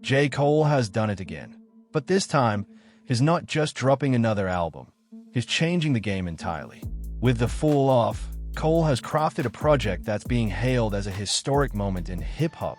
J. Cole has done it again. But this time, he's not just dropping another album. He's changing the game entirely. With The Fall Off, Cole has crafted a project that's being hailed as a historic moment in hip-hop,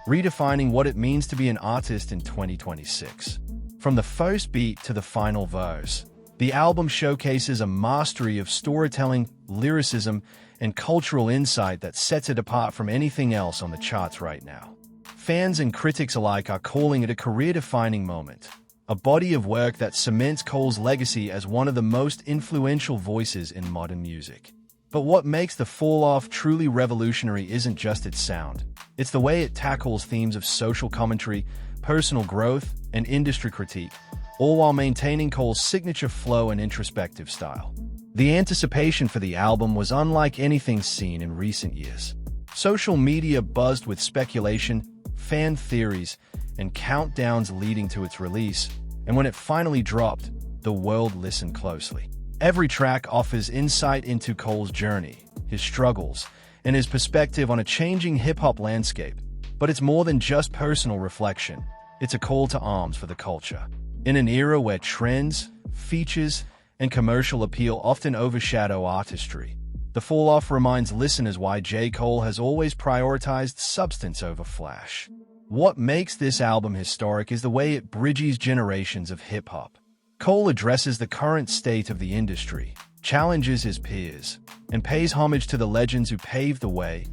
redefining what it means to be an artist in 2026. From the first beat to the final verse, the album showcases a mastery of storytelling, lyricism, and cultural insight that sets it apart from anything else on the charts right now. Fans and critics alike are calling it a career-defining moment, a body of work that cements Cole's legacy as one of the most influential voices in modern music. But what makes The Fall Off truly revolutionary isn't just its sound. It's the way it tackles themes of social commentary, personal growth, and industry critique, all while maintaining Cole's signature flow and introspective style. The anticipation for the album was unlike anything seen in recent years. Social media buzzed with speculation, fan theories, and countdowns leading to its release, and when it finally dropped, the world listened closely. Every track offers insight into Cole's journey, his struggles, and his perspective on a changing hip-hop landscape. But it's more than just personal reflection. It's a call to arms for the culture. In an era where trends, features, and commercial appeal often overshadow artistry, The Fall Off reminds listeners why J. Cole has always prioritized substance over flash. What makes this album historic is the way it bridges generations of hip-hop. Cole addresses the current state of the industry, challenges his peers, and pays homage to the legends who paved the way,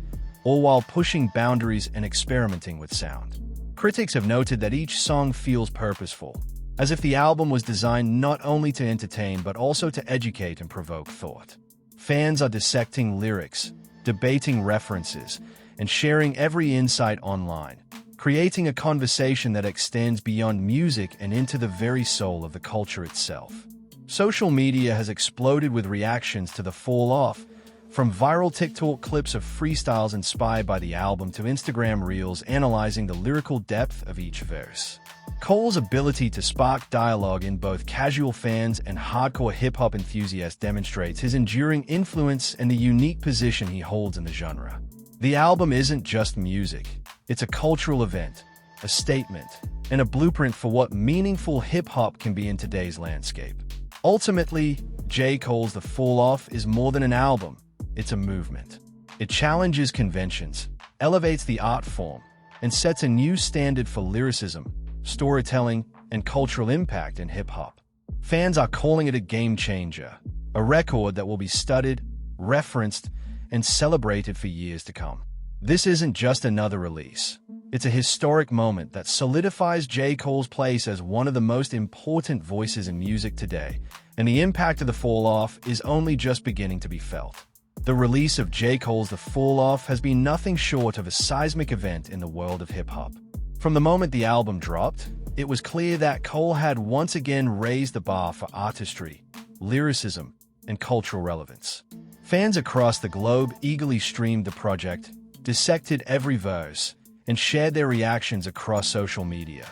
all while pushing boundaries and experimenting with sound. Critics have noted that each song feels purposeful, as if the album was designed not only to entertain but also to educate and provoke thought. Fans are dissecting lyrics, debating references, and sharing every insight online, creating a conversation that extends beyond music and into the very soul of the culture itself. Social media has exploded with reactions to The Fall Off, from viral TikTok clips of freestyles inspired by the album to Instagram reels analyzing the lyrical depth of each verse. Cole's ability to spark dialogue in both casual fans and hardcore hip-hop enthusiasts demonstrates his enduring influence and the unique position he holds in the genre. The album isn't just music. It's a cultural event, a statement, and a blueprint for what meaningful hip-hop can be in today's landscape. Ultimately, J. Cole's The Fall Off is more than an album. It's a movement. It challenges conventions, elevates the art form, and sets a new standard for lyricism, storytelling, and cultural impact in hip-hop. Fans are calling it a game-changer, a record that will be studied, referenced, and celebrated for years to come. This isn't just another release. It's a historic moment that solidifies J. Cole's place as one of the most important voices in music today, and the impact of The Fall Off is only just beginning to be felt. The release of J. Cole's The Fall Off has been nothing short of a seismic event in the world of hip-hop. From the moment the album dropped, it was clear that Cole had once again raised the bar for artistry, lyricism, and cultural relevance. Fans across the globe eagerly streamed the project, dissected every verse, and shared their reactions across social media,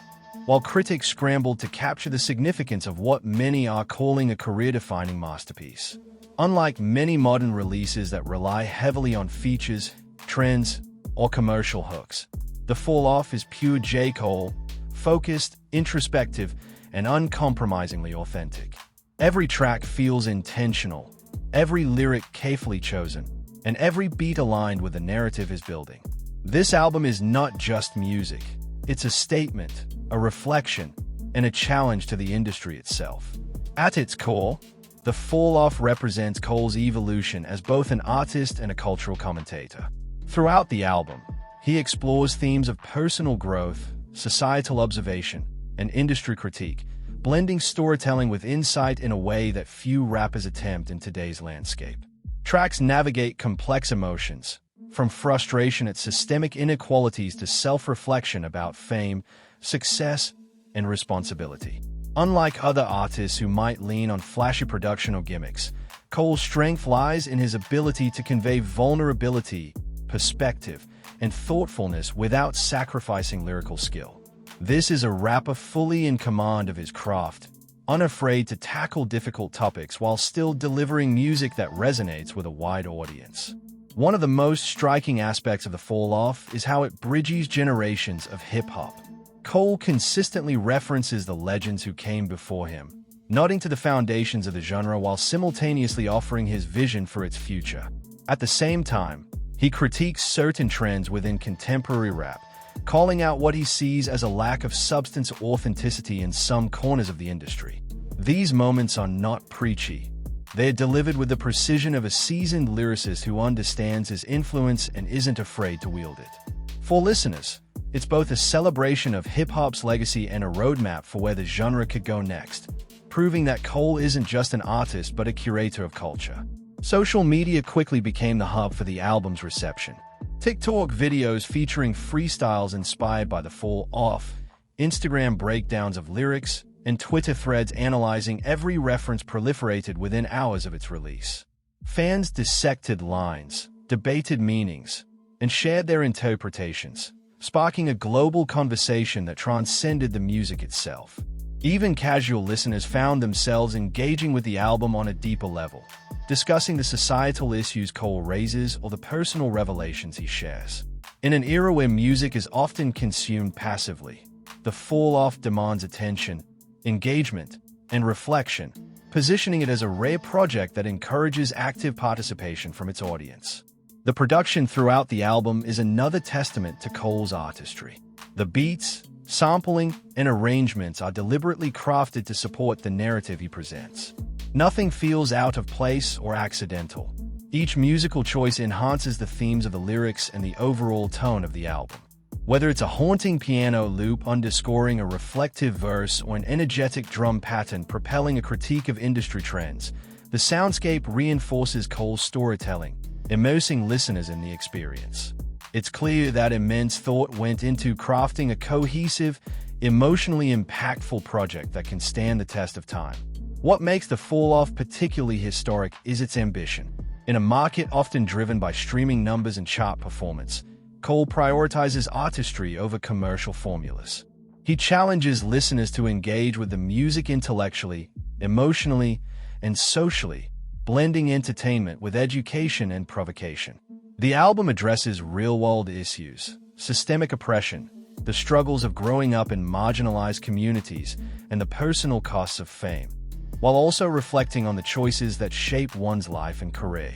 while critics scrambled to capture the significance of what many are calling a career-defining masterpiece. Unlike many modern releases that rely heavily on features, trends, or commercial hooks, The Fall Off is pure J. Cole, focused, introspective, and uncompromisingly authentic. Every track feels intentional, every lyric carefully chosen, and every beat aligned with the narrative is building. This album is not just music. It's a statement, a reflection, and a challenge to the industry itself. At its core, The Fall Off represents Cole's evolution as both an artist and a cultural commentator. Throughout the album, he explores themes of personal growth, societal observation, and industry critique, blending storytelling with insight in a way that few rappers attempt in today's landscape. Tracks navigate complex emotions, from frustration at systemic inequalities to self-reflection about fame, success, and responsibility. Unlike other artists who might lean on flashy production or gimmicks, Cole's strength lies in his ability to convey vulnerability, perspective, and thoughtfulness without sacrificing lyrical skill. This is a rapper fully in command of his craft, unafraid to tackle difficult topics while still delivering music that resonates with a wide audience. One of the most striking aspects of The Fall Off is how it bridges generations of hip-hop. Cole consistently references the legends who came before him, nodding to the foundations of the genre while simultaneously offering his vision for its future. At the same time, he critiques certain trends within contemporary rap, calling out what he sees as a lack of substance or authenticity in some corners of the industry. These moments are not preachy. They are delivered with the precision of a seasoned lyricist who understands his influence and isn't afraid to wield it. For listeners, it's both a celebration of hip-hop's legacy and a roadmap for where the genre could go next, proving that Cole isn't just an artist but a curator of culture. Social media quickly became the hub for the album's reception. TikTok videos featuring freestyles inspired by the Fall Off, Instagram breakdowns of lyrics, and Twitter threads analyzing every reference proliferated within hours of its release. Fans dissected lines, debated meanings, and shared their interpretations, sparking a global conversation that transcended the music itself. Even casual listeners found themselves engaging with the album on a deeper level, discussing the societal issues Cole raises or the personal revelations he shares. In an era where music is often consumed passively, the Fall Off demands attention, engagement, and reflection, positioning it as a rare project that encourages active participation from its audience. The production throughout the album is another testament to Cole's artistry. The beats, sampling, and arrangements are deliberately crafted to support the narrative he presents. Nothing feels out of place or accidental. Each musical choice enhances the themes of the lyrics and the overall tone of the album. Whether it's a haunting piano loop underscoring a reflective verse or an energetic drum pattern propelling a critique of industry trends, the soundscape reinforces Cole's storytelling, immersing listeners in the experience. It's clear that immense thought went into crafting a cohesive, emotionally impactful project that can stand the test of time. What makes the Fall Off particularly historic is its ambition. In a market often driven by streaming numbers and chart performance, Cole prioritizes artistry over commercial formulas. He challenges listeners to engage with the music intellectually, emotionally, and socially, blending entertainment with education and provocation. The album addresses real-world issues, systemic oppression, the struggles of growing up in marginalized communities, and the personal costs of fame, while also reflecting on the choices that shape one's life and career.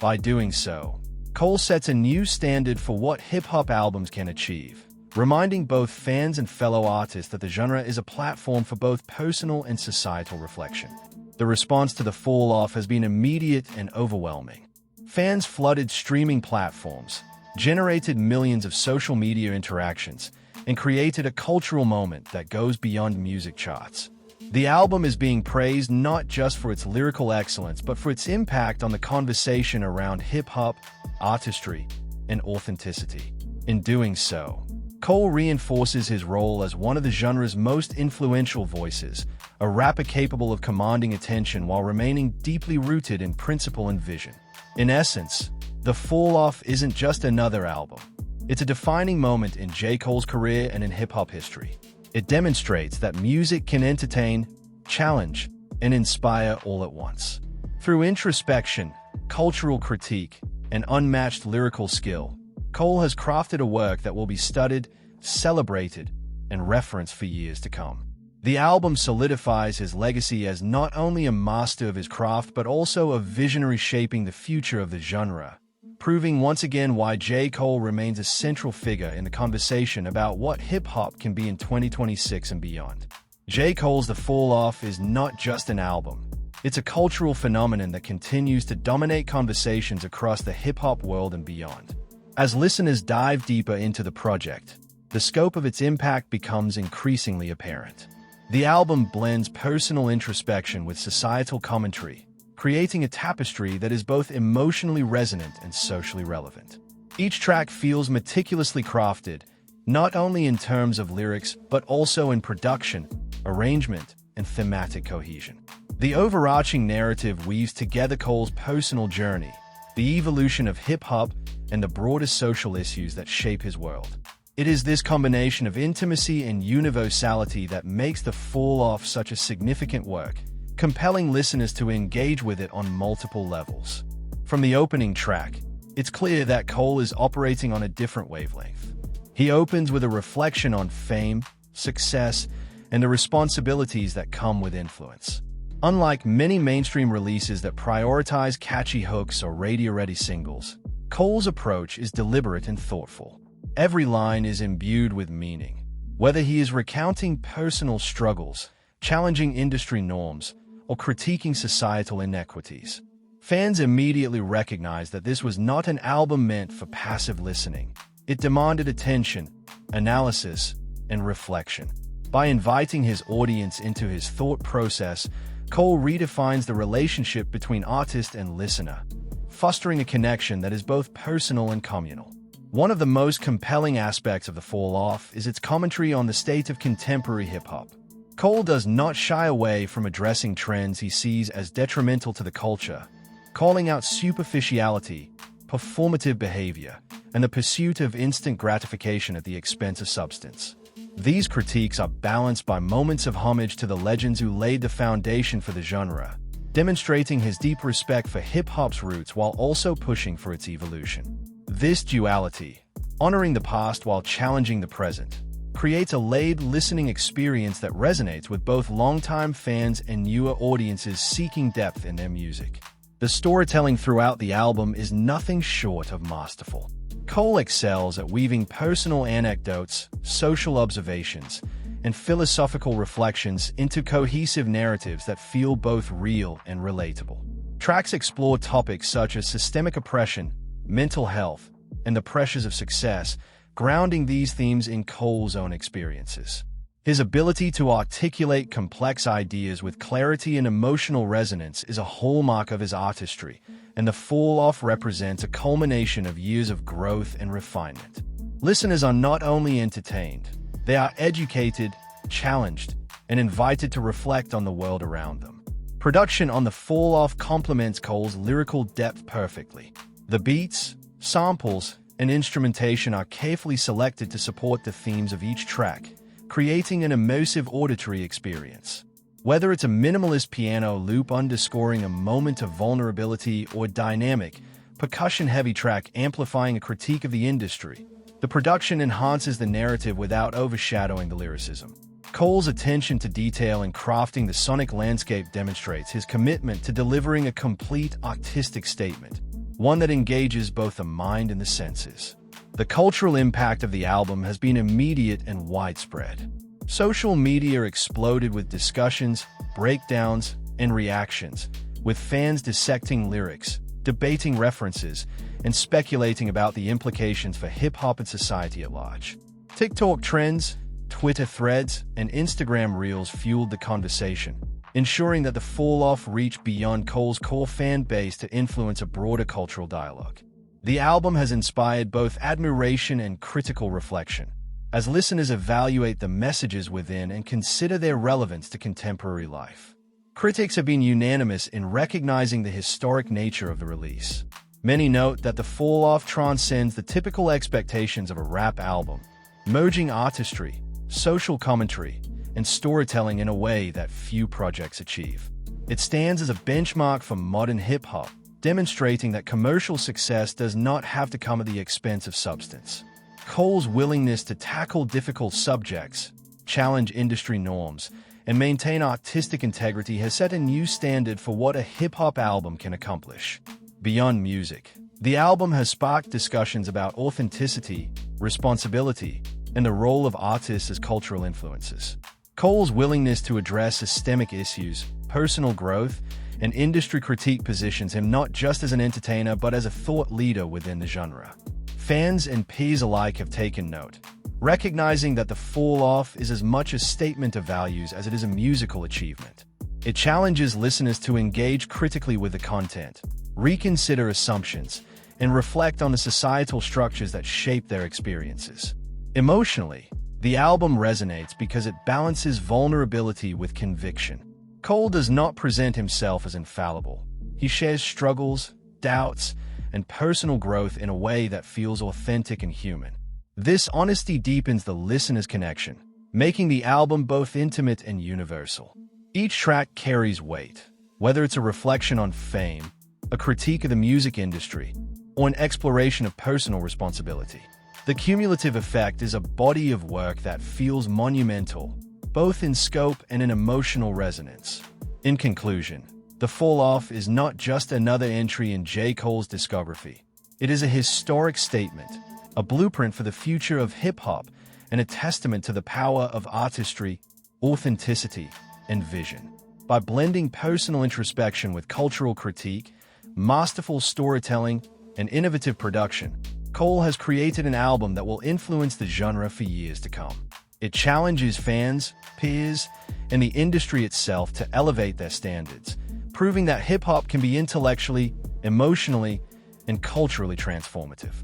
By doing so, Cole sets a new standard for what hip-hop albums can achieve, reminding both fans and fellow artists that the genre is a platform for both personal and societal reflection. The response to the Fall Off has been immediate and overwhelming. Fans flooded streaming platforms, generated millions of social media interactions, and created a cultural moment that goes beyond music charts. The album is being praised not just for its lyrical excellence, but for its impact on the conversation around hip-hop, artistry, and authenticity. In doing so, Cole reinforces his role as one of the genre's most influential voices, a rapper capable of commanding attention while remaining deeply rooted in principle and vision. In essence, The Fall Off isn't just another album. It's a defining moment in J. Cole's career and in hip-hop history. It demonstrates that music can entertain, challenge, and inspire all at once. Through introspection, cultural critique, and unmatched lyrical skill, Cole has crafted a work that will be studied, celebrated, and referenced for years to come. The album solidifies his legacy as not only a master of his craft but also a visionary shaping the future of the genre, proving once again why J. Cole remains a central figure in the conversation about what hip-hop can be in 2026 and beyond. J. Cole's The Fall Off is not just an album. It's a cultural phenomenon that continues to dominate conversations across the hip-hop world and beyond. As listeners dive deeper into the project, the scope of its impact becomes increasingly apparent. The album blends personal introspection with societal commentary, creating a tapestry that is both emotionally resonant and socially relevant. Each track feels meticulously crafted, not only in terms of lyrics, but also in production, arrangement, and thematic cohesion. The overarching narrative weaves together Cole's personal journey, the evolution of hip-hop, and the broader social issues that shape his world. It is this combination of intimacy and universality that makes The Fall Off such a significant work, compelling listeners to engage with it on multiple levels. From the opening track, it's clear that Cole is operating on a different wavelength. He opens with a reflection on fame, success, and the responsibilities that come with influence. Unlike many mainstream releases that prioritize catchy hooks or radio-ready singles, Cole's approach is deliberate and thoughtful. Every line is imbued with meaning. Whether he is recounting personal struggles, challenging industry norms, or critiquing societal inequities, fans immediately recognize that this was not an album meant for passive listening. It demanded attention, analysis, and reflection. By inviting his audience into his thought process, Cole redefines the relationship between artist and listener, fostering a connection that is both personal and communal. One of the most compelling aspects of The Fall Off is its commentary on the state of contemporary hip-hop. Cole does not shy away from addressing trends he sees as detrimental to the culture, calling out superficiality, performative behavior, and the pursuit of instant gratification at the expense of substance. These critiques are balanced by moments of homage to the legends who laid the foundation for the genre, demonstrating his deep respect for hip-hop's roots while also pushing for its evolution. This duality, honoring the past while challenging the present, creates a layered listening experience that resonates with both longtime fans and newer audiences seeking depth in their music. The storytelling throughout the album is nothing short of masterful. Cole excels at weaving personal anecdotes, social observations, and philosophical reflections into cohesive narratives that feel both real and relatable. Tracks explore topics such as systemic oppression, mental health, and the pressures of success, grounding these themes in Cole's own experiences. His ability to articulate complex ideas with clarity and emotional resonance is a hallmark of his artistry, and The Fall Off represents a culmination of years of growth and refinement. Listeners are not only entertained, they are educated, challenged, and invited to reflect on the world around them. Production on The Fall Off complements Cole's lyrical depth perfectly. The beats, samples, and instrumentation are carefully selected to support the themes of each track, creating an immersive auditory experience. Whether it's a minimalist piano loop underscoring a moment of vulnerability or dynamic, percussion-heavy track amplifying a critique of the industry, the production enhances the narrative without overshadowing the lyricism. Cole's attention to detail in crafting the sonic landscape demonstrates his commitment to delivering a complete artistic statement, one that engages both the mind and the senses. The cultural impact of the album has been immediate and widespread. Social media exploded with discussions, breakdowns, and reactions, with fans dissecting lyrics, debating references, and speculating about the implications for hip-hop and society at large. TikTok trends, Twitter threads, and Instagram reels fueled the conversation, ensuring that The Fall Off reached beyond Cole's core fan base to influence a broader cultural dialogue. The album has inspired both admiration and critical reflection, as listeners evaluate the messages within and consider their relevance to contemporary life. Critics have been unanimous in recognizing the historic nature of the release. Many note that The Fall Off transcends the typical expectations of a rap album, merging artistry, social commentary, and storytelling in a way that few projects achieve. It stands as a benchmark for modern hip-hop, demonstrating that commercial success does not have to come at the expense of substance. Cole's willingness to tackle difficult subjects, challenge industry norms, and maintain artistic integrity has set a new standard for what a hip-hop album can accomplish. Beyond music, the album has sparked discussions about authenticity, responsibility, and the role of artists as cultural influences. Cole's willingness to address systemic issues, personal growth, and industry critique positions him not just as an entertainer but as a thought leader within the genre. Fans and peers alike have taken note, recognizing that The Fall Off is as much a statement of values as it is a musical achievement. It challenges listeners to engage critically with the content, reconsider assumptions, and reflect on the societal structures that shape their experiences. Emotionally, the album resonates because it balances vulnerability with conviction. Cole does not present himself as infallible. He shares struggles, doubts, and personal growth in a way that feels authentic and human. This honesty deepens the listener's connection, making the album both intimate and universal. Each track carries weight, whether it's a reflection on fame, a critique of the music industry, or an exploration of personal responsibility. The cumulative effect is a body of work that feels monumental, both in scope and in emotional resonance. In conclusion, The Fall Off is not just another entry in J. Cole's discography. It is a historic statement, a blueprint for the future of hip-hop, and a testament to the power of artistry, authenticity, and vision. By blending personal introspection with cultural critique, masterful storytelling, and innovative production, Cole has created an album that will influence the genre for years to come. It challenges fans, peers, and the industry itself to elevate their standards, proving that hip-hop can be intellectually, emotionally, and culturally transformative.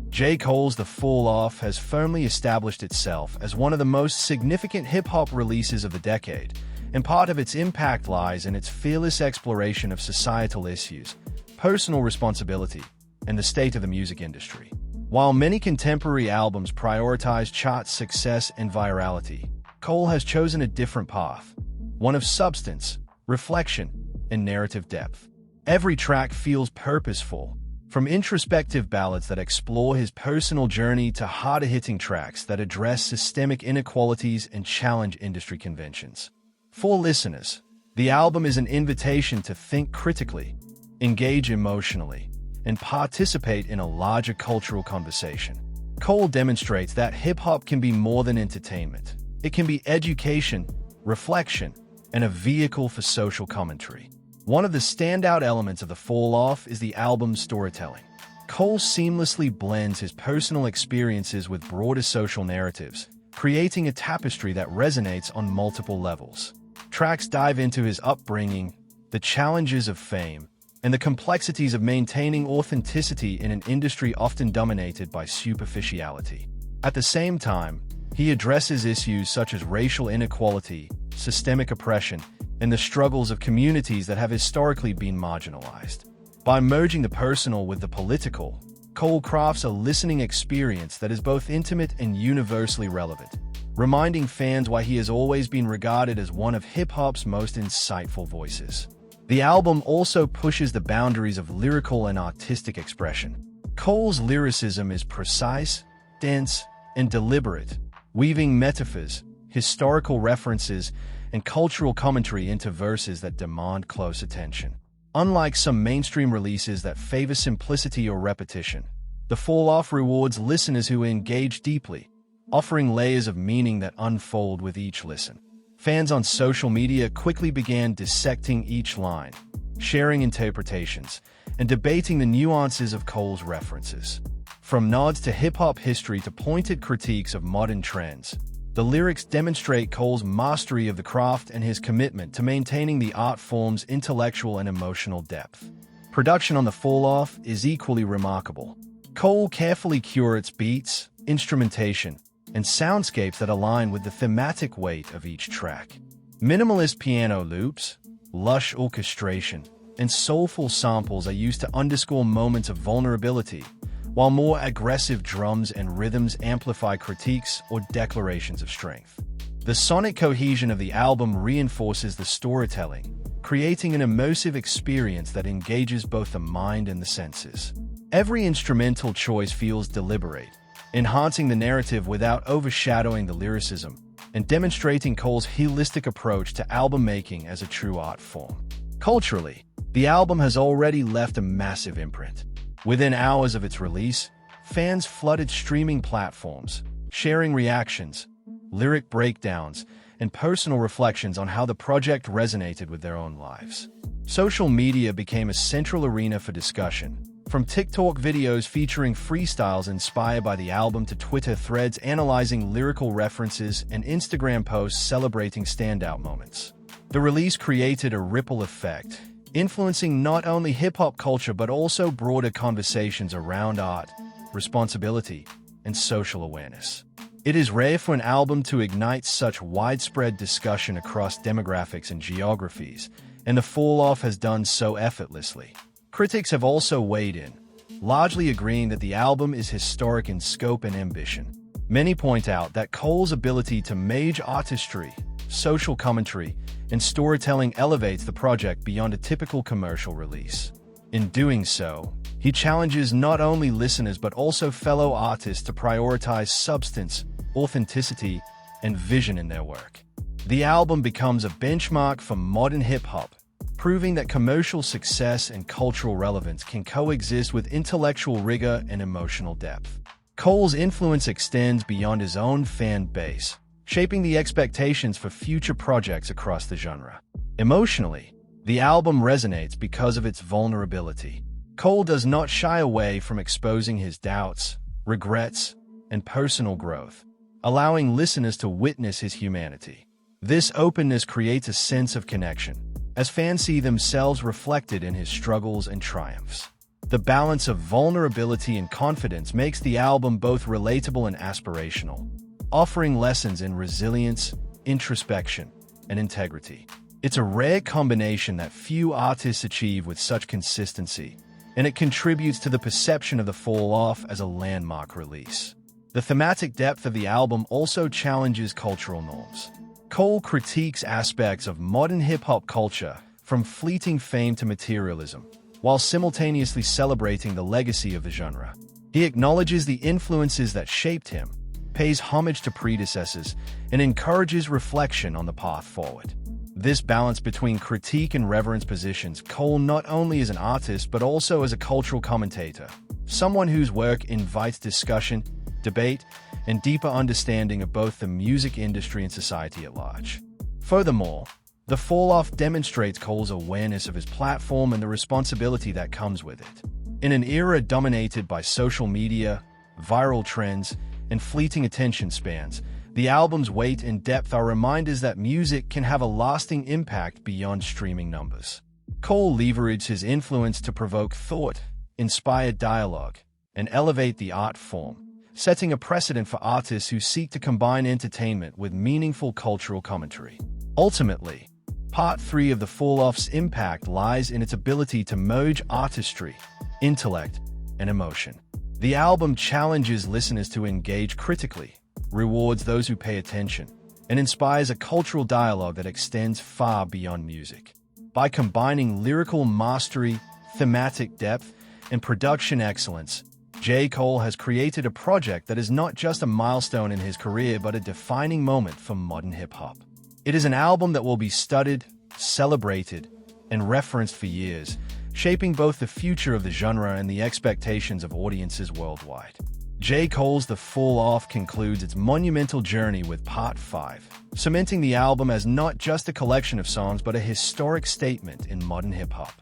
J. Cole's The Fall Off has firmly established itself as one of the most significant hip-hop releases of the decade, and part of its impact lies in its fearless exploration of societal issues, personal responsibility, and the state of the music industry. While many contemporary albums prioritize chart success and virality, Cole has chosen a different path, one of substance, reflection, and narrative depth. Every track feels purposeful, from introspective ballads that explore his personal journey to harder-hitting tracks that address systemic inequalities and challenge industry conventions. For listeners, the album is an invitation to think critically, engage emotionally, and participate in a larger cultural conversation. Cole demonstrates that hip-hop can be more than entertainment. It can be education, reflection, and a vehicle for social commentary. One of the standout elements of The Fall Off is the album's storytelling. Cole seamlessly blends his personal experiences with broader social narratives, creating a tapestry that resonates on multiple levels. Tracks dive into his upbringing, the challenges of fame, and the complexities of maintaining authenticity in an industry often dominated by superficiality. At the same time, he addresses issues such as racial inequality, systemic oppression, and the struggles of communities that have historically been marginalized. By merging the personal with the political, Cole crafts a listening experience that is both intimate and universally relevant, reminding fans why he has always been regarded as one of hip-hop's most insightful voices. The album also pushes the boundaries of lyrical and artistic expression. Cole's lyricism is precise, dense, and deliberate, weaving metaphors, historical references, and cultural commentary into verses that demand close attention. Unlike some mainstream releases that favor simplicity or repetition, The Fall Off rewards listeners who engage deeply, offering layers of meaning that unfold with each listen. Fans on social media quickly began dissecting each line, sharing interpretations, and debating the nuances of Cole's references. From nods to hip-hop history to pointed critiques of modern trends, the lyrics demonstrate Cole's mastery of the craft and his commitment to maintaining the art form's intellectual and emotional depth. Production on The Fall Off is equally remarkable. Cole carefully curates beats, instrumentation, and soundscapes that align with the thematic weight of each track. Minimalist piano loops, lush orchestration, and soulful samples are used to underscore moments of vulnerability, while more aggressive drums and rhythms amplify critiques or declarations of strength. The sonic cohesion of the album reinforces the storytelling, creating an immersive experience that engages both the mind and the senses. Every instrumental choice feels deliberate, enhancing the narrative without overshadowing the lyricism, and demonstrating Cole's holistic approach to album making as a true art form. Culturally, the album has already left a massive imprint. Within hours of its release, fans flooded streaming platforms, sharing reactions, lyric breakdowns, and personal reflections on how the project resonated with their own lives. Social media became a central arena for discussion, from TikTok videos featuring freestyles inspired by the album to Twitter threads analyzing lyrical references and Instagram posts celebrating standout moments. The release created a ripple effect, influencing not only hip-hop culture but also broader conversations around art, responsibility, and social awareness. It is rare for an album to ignite such widespread discussion across demographics and geographies, and The Fall Off has done so effortlessly. Critics have also weighed in, largely agreeing that the album is historic in scope and ambition. Many point out that Cole's ability to merge artistry, social commentary, and storytelling elevates the project beyond a typical commercial release. In doing so, He challenges not only listeners but also fellow artists to prioritize substance, authenticity, and vision in their work. The album becomes a benchmark for modern hip-hop, proving that commercial success and cultural relevance can coexist with intellectual rigor and emotional depth. Cole's influence extends beyond his own fan base, shaping the expectations for future projects across the genre. Emotionally, the album resonates because of its vulnerability. Cole does not shy away from exposing his doubts, regrets, and personal growth, allowing listeners to witness his humanity. This openness creates a sense of connection, as fans see themselves reflected in his struggles and triumphs. The balance of vulnerability and confidence makes the album both relatable and aspirational, offering lessons in resilience, introspection, and integrity. It's a rare combination that few artists achieve with such consistency, and it contributes to the perception of The Fall Off as a landmark release. The thematic depth of the album also challenges cultural norms. Cole critiques aspects of modern hip-hop culture, from fleeting fame to materialism, while simultaneously celebrating the legacy of the genre. He acknowledges the influences that shaped him, pays homage to predecessors, and encourages reflection on the path forward. This balance between critique and reverence positions Cole not only as an artist but also as a cultural commentator, someone whose work invites discussion, debate, and deeper understanding of both the music industry and society at large. Furthermore, The Fall Off demonstrates Cole's awareness of his platform and the responsibility that comes with it. In an era dominated by social media, viral trends, and fleeting attention spans, the album's weight and depth are reminders that music can have a lasting impact beyond streaming numbers. Cole leveraged his influence to provoke thought, inspire dialogue, and elevate the art form, setting a precedent for artists who seek to combine entertainment with meaningful cultural commentary. Ultimately, Part 3 of The Fall Off's impact lies in its ability to merge artistry, intellect, and emotion. The album challenges listeners to engage critically, rewards those who pay attention, and inspires a cultural dialogue that extends far beyond music. By combining lyrical mastery, thematic depth, and production excellence, J. Cole has created a project that is not just a milestone in his career but a defining moment for modern hip-hop. It is an album that will be studied, celebrated, and referenced for years, shaping both the future of the genre and the expectations of audiences worldwide. J. Cole's The Fall Off concludes its monumental journey with Part 5, cementing the album as not just a collection of songs but a historic statement in modern hip-hop.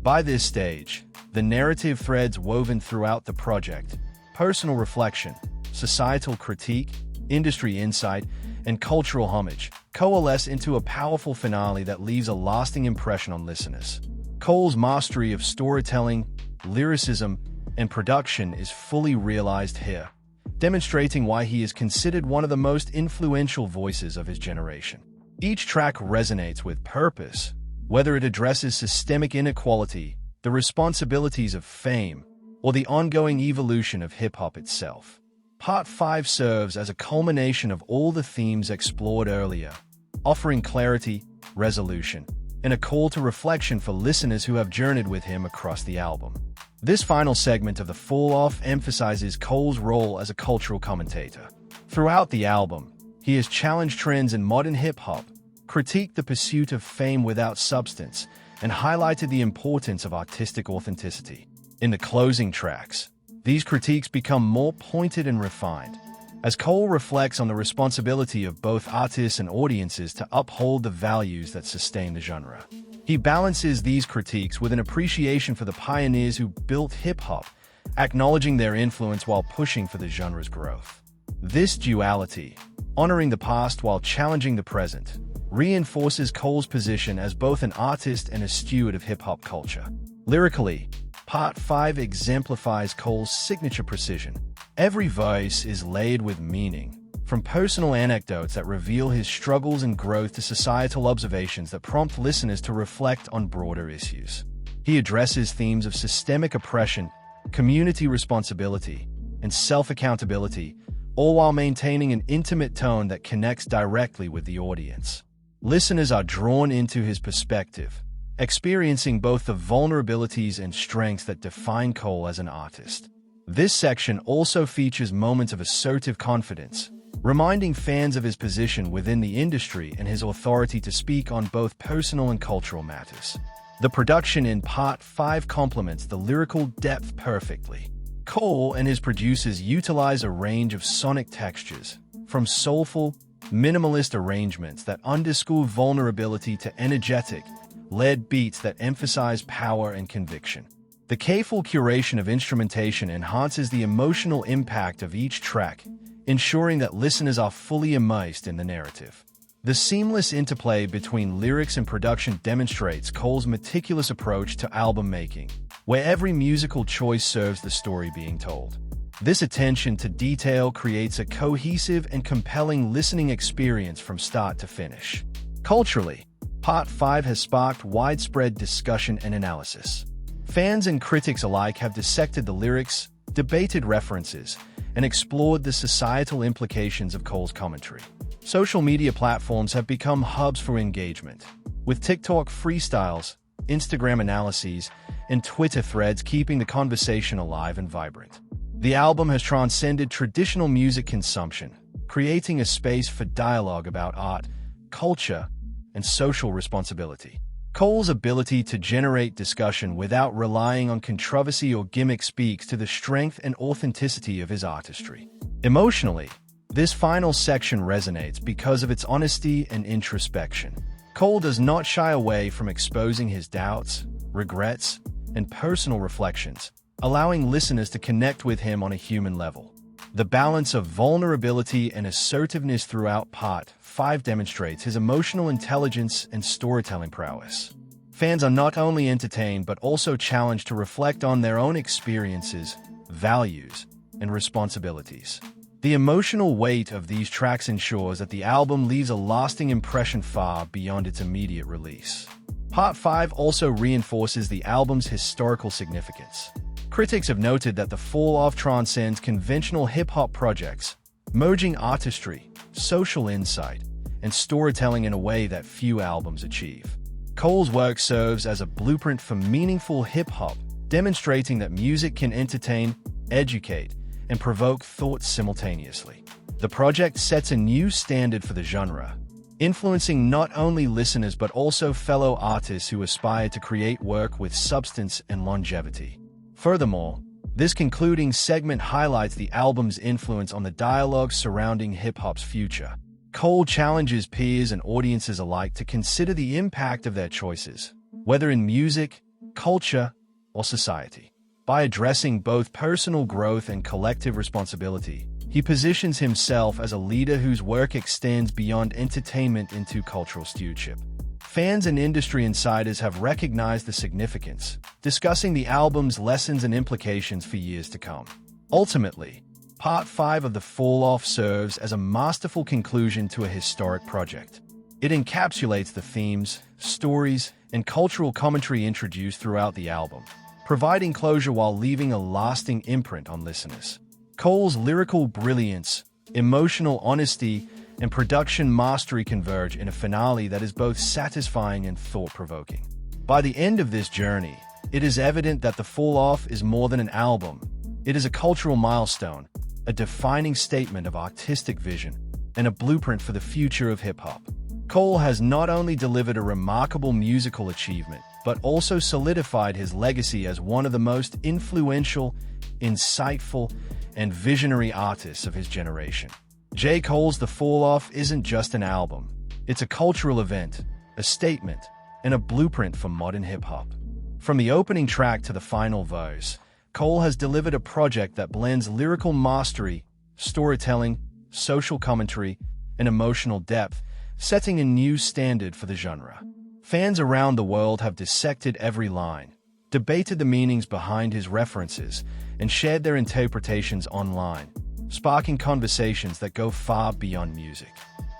By this stage, the narrative threads woven throughout the project, personal reflection, societal critique, industry insight, and cultural homage, coalesce into a powerful finale that leaves a lasting impression on listeners. Cole's mastery of storytelling, lyricism, and production is fully realized here, demonstrating why he is considered one of the most influential voices of his generation. Each track resonates with purpose, whether it addresses systemic inequality, the responsibilities of fame, or the ongoing evolution of hip-hop itself. Part 5 serves as a culmination of all the themes explored earlier, offering clarity, resolution, and a call to reflection for listeners who have journeyed with him across the album. This final segment of The Fall Off emphasizes Cole's role as a cultural commentator. Throughout the album, he has challenged trends in modern hip-hop, critiqued the pursuit of fame without substance, and highlighted the importance of artistic authenticity. In the closing tracks, these critiques become more pointed and refined, as Cole reflects on the responsibility of both artists and audiences to uphold the values that sustain the genre. He balances these critiques with an appreciation for the pioneers who built hip-hop, acknowledging their influence while pushing for the genre's growth. This duality, honoring the past while challenging the present, reinforces Cole's position as both an artist and a steward of hip-hop culture. Lyrically, Part 5 exemplifies Cole's signature precision. Every verse is laid with meaning, from personal anecdotes that reveal his struggles and growth to societal observations that prompt listeners to reflect on broader issues. He addresses themes of systemic oppression, community responsibility, and self-accountability, all while maintaining an intimate tone that connects directly with the audience. Listeners are drawn into his perspective, experiencing both the vulnerabilities and strengths that define Cole as an artist. This section also features moments of assertive confidence, reminding fans of his position within the industry and his authority to speak on both personal and cultural matters. The production in Part 5 complements the lyrical depth perfectly. Cole and his producers utilize a range of sonic textures, from soulful, minimalist arrangements that underscore vulnerability to energetic, lead beats that emphasize power and conviction. The careful curation of instrumentation enhances the emotional impact of each track, ensuring that listeners are fully immersed in the narrative. The seamless interplay between lyrics and production demonstrates Cole's meticulous approach to album making, where every musical choice serves the story being told. This attention to detail creates a cohesive and compelling listening experience from start to finish. Culturally, Part 5 has sparked widespread discussion and analysis. Fans and critics alike have dissected the lyrics, debated references, and explored the societal implications of Cole's commentary. Social media platforms have become hubs for engagement, with TikTok freestyles, Instagram analyses, and Twitter threads keeping the conversation alive and vibrant. The album has transcended traditional music consumption, creating a space for dialogue about art, culture, and social responsibility. Cole's ability to generate discussion without relying on controversy or gimmick speaks to the strength and authenticity of his artistry. Emotionally, this final section resonates because of its honesty and introspection. Cole does not shy away from exposing his doubts, regrets, and personal reflections, allowing listeners to connect with him on a human level. The balance of vulnerability and assertiveness throughout Part 5 demonstrates his emotional intelligence and storytelling prowess. Fans are not only entertained but also challenged to reflect on their own experiences, values, and responsibilities. The emotional weight of these tracks ensures that the album leaves a lasting impression far beyond its immediate release. Part 5 also reinforces the album's historical significance. Critics have noted that the fall-off transcends conventional hip-hop projects, merging artistry, social insight, and storytelling in a way that few albums achieve. Cole's work serves as a blueprint for meaningful hip-hop, demonstrating that music can entertain, educate, and provoke thought simultaneously. The project sets a new standard for the genre, influencing not only listeners but also fellow artists who aspire to create work with substance and longevity. Furthermore, this concluding segment highlights the album's influence on the dialogue surrounding hip-hop's future. Cole challenges peers and audiences alike to consider the impact of their choices, whether in music, culture, or society. By addressing both personal growth and collective responsibility, he positions himself as a leader whose work extends beyond entertainment into cultural stewardship. Fans and industry insiders have recognized the significance, discussing the album's lessons and implications for years to come. Ultimately, Part 5 of The Fall-Off serves as a masterful conclusion to a historic project. It encapsulates the themes, stories, and cultural commentary introduced throughout the album, providing closure while leaving a lasting imprint on listeners. Cole's lyrical brilliance, emotional honesty, and production mastery converge in a finale that is both satisfying and thought-provoking. By the end of this journey, it is evident that The Fall-Off is more than an album. It is a cultural milestone, a defining statement of artistic vision, and a blueprint for the future of hip-hop. Cole has not only delivered a remarkable musical achievement, but also solidified his legacy as one of the most influential, insightful, and visionary artists of his generation. J. Cole's The Fall-Off isn't just an album. It's a cultural event, a statement, and a blueprint for modern hip-hop. From the opening track to the final verse, Cole has delivered a project that blends lyrical mastery, storytelling, social commentary, and emotional depth, setting a new standard for the genre. Fans around the world have dissected every line, debated the meanings behind his references, and shared their interpretations online, sparking conversations that go far beyond music.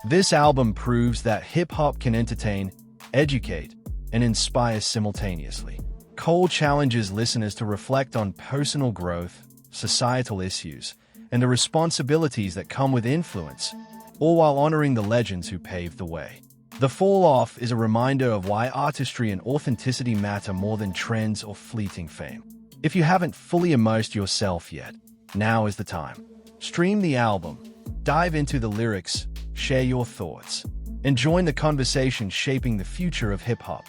This album proves that hip-hop can entertain, educate, and inspire simultaneously. Cole challenges listeners to reflect on personal growth, societal issues, and the responsibilities that come with influence, all while honoring the legends who paved the way. The Fall Off is a reminder of why artistry and authenticity matter more than trends or fleeting fame. If you haven't fully immersed yourself yet, now is the time. Stream the album, dive into the lyrics, share your thoughts, and join the conversation shaping the future of hip-hop.